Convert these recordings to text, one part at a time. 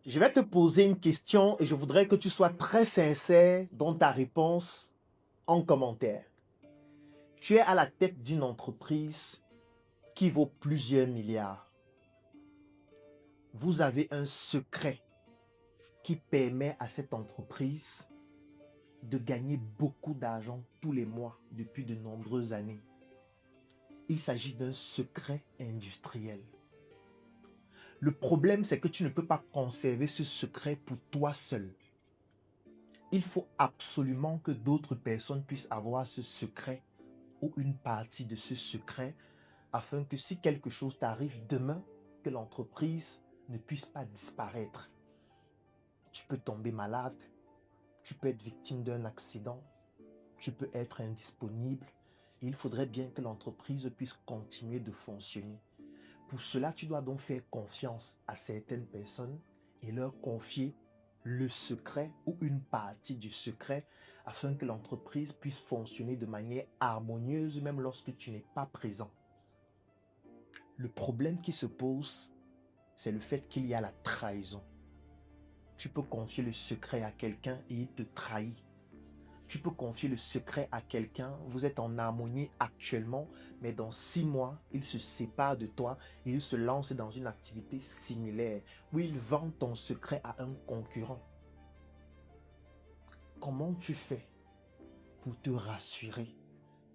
Je vais te poser une question et je voudrais que tu sois très sincère dans ta réponse en commentaire. Tu es à la tête d'une entreprise qui vaut plusieurs milliards. Vous avez un secret qui permet à cette entreprise de gagner beaucoup d'argent tous les mois depuis de nombreuses années. Il s'agit d'un secret industriel. Le problème, c'est que tu ne peux pas conserver ce secret pour toi seul. Il faut absolument que d'autres personnes puissent avoir ce secret ou une partie de ce secret afin que si quelque chose t'arrive demain, que l'entreprise ne puisse pas disparaître. Tu peux tomber malade, tu peux être victime d'un accident, tu peux être indisponible et il faudrait bien que l'entreprise puisse continuer de fonctionner. Pour cela, tu dois donc faire confiance à certaines personnes et leur confier le secret ou une partie du secret afin que l'entreprise puisse fonctionner de manière harmonieuse même lorsque tu n'es pas présent. Le problème qui se pose, c'est le fait qu'il y a la trahison. Tu peux confier le secret à quelqu'un et il te trahit. Tu peux confier le secret à quelqu'un, vous êtes en harmonie actuellement, mais dans 6 mois, il se sépare de toi et il se lance dans une activité similaire où il vend ton secret à un concurrent. Comment tu fais pour te rassurer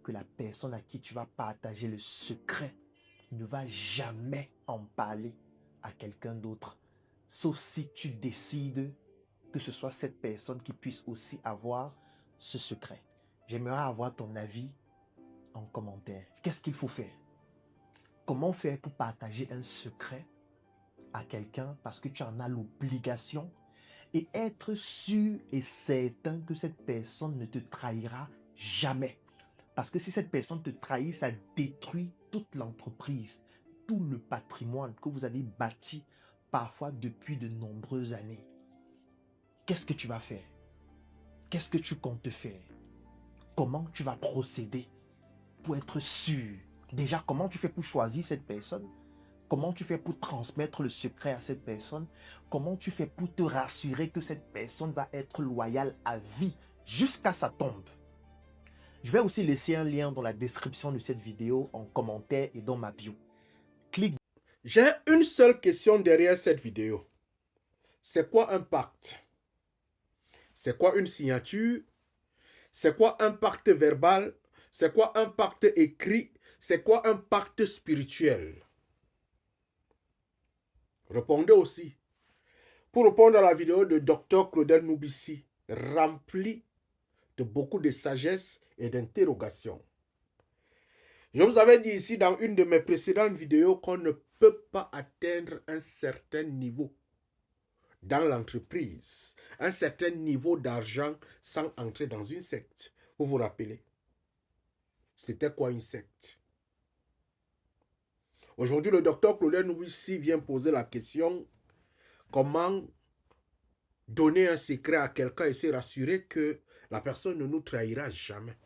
que la personne à qui tu vas partager le secret ne va jamais en parler à quelqu'un d'autre, sauf si tu décides que ce soit cette personne qui puisse aussi avoir ce secret. J'aimerais avoir ton avis en commentaire. Qu'est-ce qu'il faut faire? Comment faire pour partager un secret à quelqu'un parce que tu en as l'obligation et être sûr et certain que cette personne ne te trahira jamais. Parce que si cette personne te trahit, ça détruit toute l'entreprise, tout le patrimoine que vous avez bâti parfois depuis de nombreuses années. Qu'est-ce que tu vas faire? Qu'est-ce que tu comptes faire? Comment tu vas procéder pour être sûr? Déjà, comment tu fais pour choisir cette personne? Comment tu fais pour transmettre le secret à cette personne? Comment tu fais pour te rassurer que cette personne va être loyale à vie jusqu'à sa tombe? Je vais aussi laisser un lien dans la description de cette vidéo, en commentaire et dans ma bio. Clique. J'ai une seule question derrière cette vidéo. C'est quoi un pacte? C'est quoi une signature? C'est quoi un pacte verbal? C'est quoi un pacte écrit? C'est quoi un pacte spirituel? Répondez aussi. Pour répondre à la vidéo de Dr Claudel Noubissi, remplie de beaucoup de sagesse et d'interrogation. Je vous avais dit ici dans une de mes précédentes vidéos qu'on ne peut pas atteindre un certain niveau dans l'entreprise, un certain niveau d'argent sans entrer dans une secte. Vous vous rappelez? C'était quoi une secte? Aujourd'hui, le docteur Claudel Noubissi vient poser la question comment donner un secret à quelqu'un et se rassurer que la personne ne nous trahira jamais.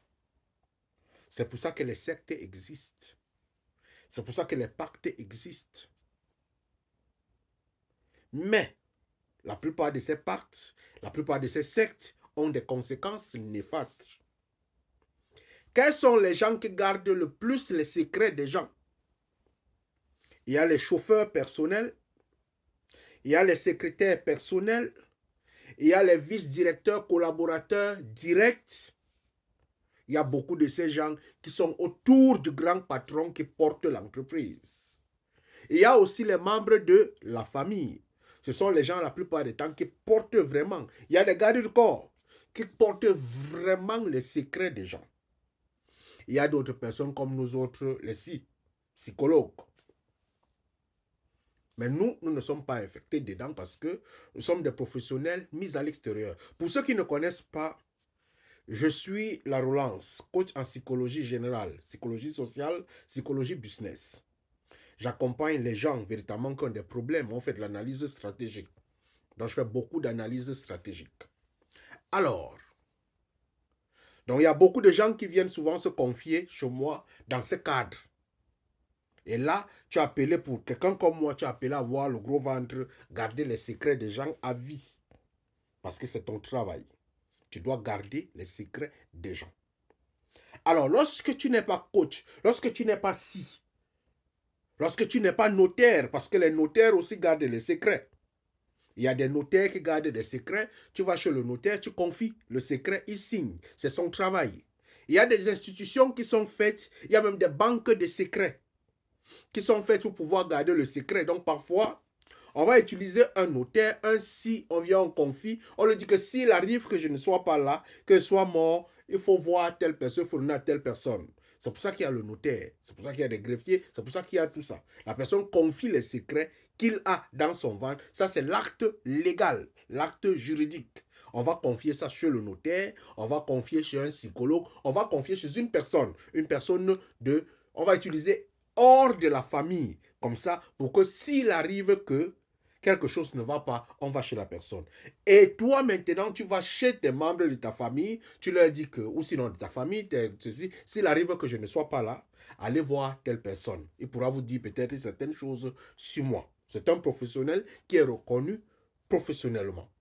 C'est pour ça que les sectes existent. C'est pour ça que les pactes existent. Mais la plupart de ces pactes, la plupart de ces sectes ont des conséquences néfastes. Quels sont les gens qui gardent le plus les secrets des gens? Il y a les chauffeurs personnels, il y a les secrétaires personnels, il y a les vice-directeurs, collaborateurs directs. Il y a beaucoup de ces gens qui sont autour du grand patron qui porte l'entreprise. Il y a aussi les membres de la famille. Ce sont les gens la plupart du temps qui portent vraiment. Il y a les gardes du corps qui portent vraiment les secrets des gens. Il y a d'autres personnes comme nous autres, les psychologues. Mais nous ne sommes pas infectés dedans parce que nous sommes des professionnels mis à l'extérieur. Pour ceux qui ne connaissent pas, je suis la Rolance, coach en psychologie générale, psychologie sociale, psychologie business. J'accompagne les gens véritablement qui ont des problèmes. On fait de l'analyse stratégique. Donc, je fais beaucoup d'analyse stratégique. Alors, donc il y a beaucoup de gens qui viennent souvent se confier chez moi dans ce cadre. Et là, tu as appelé pour quelqu'un comme moi, tu as appelé à avoir le gros ventre, garder les secrets des gens à vie. Parce que c'est ton travail. Tu dois garder les secrets des gens. Alors, lorsque tu n'es pas coach, lorsque tu n'es pas lorsque tu n'es pas notaire, parce que les notaires aussi gardent les secrets. Il y a des notaires qui gardent des secrets. Tu vas chez le notaire, tu confies le secret, il signe. C'est son travail. Il y a des institutions qui sont faites, il y a même des banques de secrets qui sont faites pour pouvoir garder le secret. Donc parfois, on va utiliser un notaire, si on vient, on confie, on lui dit que s'il arrive que je ne sois pas là, que je sois mort, il faut voir telle personne, il faut donner à telle personne. C'est pour ça qu'il y a le notaire, c'est pour ça qu'il y a des greffiers, c'est pour ça qu'il y a tout ça. La personne confie les secrets qu'il a dans son ventre. Ça, c'est l'acte légal, l'acte juridique. On va confier ça chez le notaire, on va confier chez un psychologue, on va confier chez une personne de, on va utiliser hors de la famille, comme ça, pour que s'il arrive que quelque chose ne va pas, on va chez la personne. Et toi, maintenant, tu vas chez tes membres de ta famille, tu leur dis que, ou sinon de ta famille, ceci, s'il arrive que je ne sois pas là, allez voir telle personne. Il pourra vous dire peut-être certaines choses sur moi. C'est un professionnel qui est reconnu professionnellement.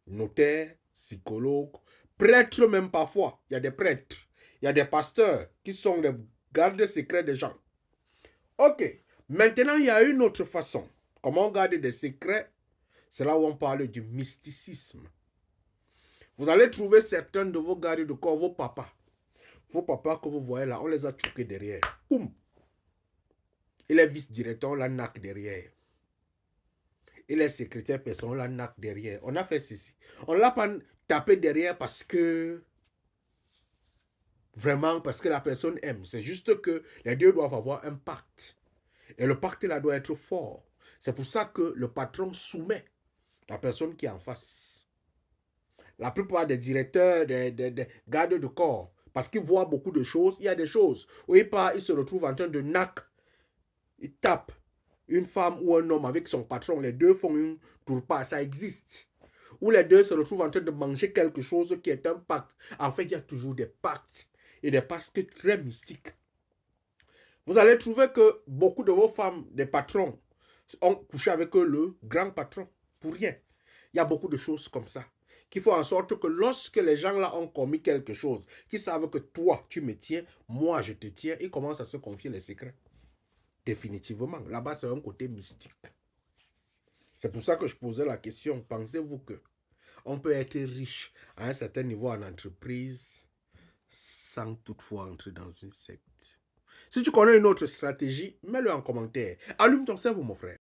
Notaire, psychologue, prêtre même parfois. Il y a des prêtres, il y a des pasteurs qui sont les gardes secrets des gens. Ok, maintenant il y a une autre façon. Comment garder des secrets? C'est là où on parle du mysticisme. Vous allez trouver certains de vos gardes de corps, vos papas que vous voyez là, on les a choqués derrière. Boum! Il est vice-directeur, on l'a nac derrière. Il est secrétaire personnel, on l'a nac derrière. On a fait ceci. On ne l'a pas tapé derrière parce que... Vraiment, parce que la personne aime. C'est juste que les deux doivent avoir un pacte. Et le pacte là doit être fort. C'est pour ça que le patron soumet la personne qui est en face. La plupart des directeurs, des gardes de corps, parce qu'ils voient beaucoup de choses, il y a des choses où il se retrouve en train de nac, il tape une femme ou un homme avec son patron, les deux font une tourpa, ça existe. Ou les deux se retrouvent en train de manger quelque chose qui est un pacte. En fait, il y a toujours des pactes et des pactes très mystiques. Vous allez trouver que beaucoup de vos femmes, des patrons, ont couché avec le grand patron pour rien. Il y a beaucoup de choses comme ça qui font en sorte que lorsque les gens là ont commis quelque chose, qui savent que toi tu me tiens, moi je te tiens, ils commencent à se confier les secrets. Définitivement, là-bas c'est un côté mystique. C'est pour ça que je posais la question, pensez-vous que on peut être riche à un certain niveau en entreprise sans toutefois entrer dans une secte? Si tu connais une autre stratégie, mets-le en commentaire. Allume ton cerveau, mon frère.